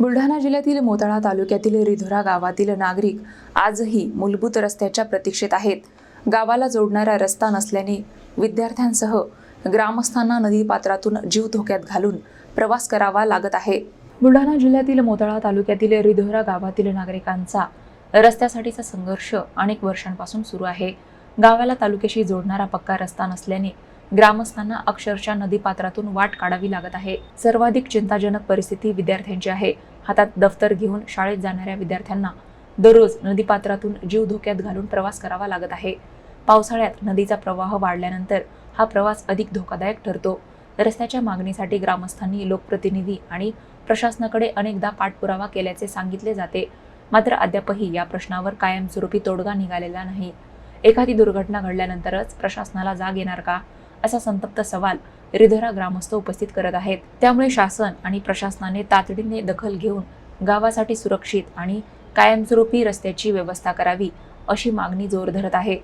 बुलढाणा जिल्ह्यातील मोताळा तालुक्यातील रिधोरा गावातील नागरिक आजही मूलभूत रस्त्याच्या प्रतीक्षेत आहेत. गावाला जोडणारा रस्ता नसल्याने विद्यार्थ्यांसह ग्रामस्थांना नदीपात्रातून जीव धोक्यात घालून प्रवास करावा लागत आहे. बुलढाणा जिल्ह्यातील मोताळा तालुक्यातील रिधोरा गावातील नागरिकांचा रस्त्यासाठीचा संघर्ष अनेक वर्षांपासून सुरू आहे. गावाला तालुक्याशी जोडणारा पक्का रस्ता नसल्याने ग्रामस्थांना अक्षरशः नदीपात्रातून वाट काढावी लागत आहे. सर्वाधिक चिंताजनक परिस्थिती विद्यार्थ्यांची आहे. हातात दफ्तर घेऊन शाळेत जाणाऱ्या विद्यार्थ्यांना दररोज नदीपात्रातून जीव धोक्यात घालून प्रवास करावा लागत आहे. पावसाळ्यात नदीचा प्रवाह वाढल्यानंतर हा प्रवास अधिक धोकादायक ठरतो. रस्त्याच्या मागणीसाठी ग्रामस्थांनी लोकप्रतिनिधी आणि प्रशासनाकडे अनेकदा पाठपुरावा केल्याचे सांगितले जाते. मात्र अद्यापही या प्रश्नावर कायमस्वरूपी तोडगा निघालेला नाही. एखादी दुर्घटना घडल्यानंतरच प्रशासनाला जाग येणार का, असा संतप्त सवाल रिधोरा ग्रामस्थ उपस्थित करत आहेत. त्यामुळे शासन आणि प्रशासनाने तातडीने दखल घेऊन गावासाठी सुरक्षित आणि कायमस्वरूपी रस्त्याची व्यवस्था करावी, अशी मागणी जोर धरत आहे.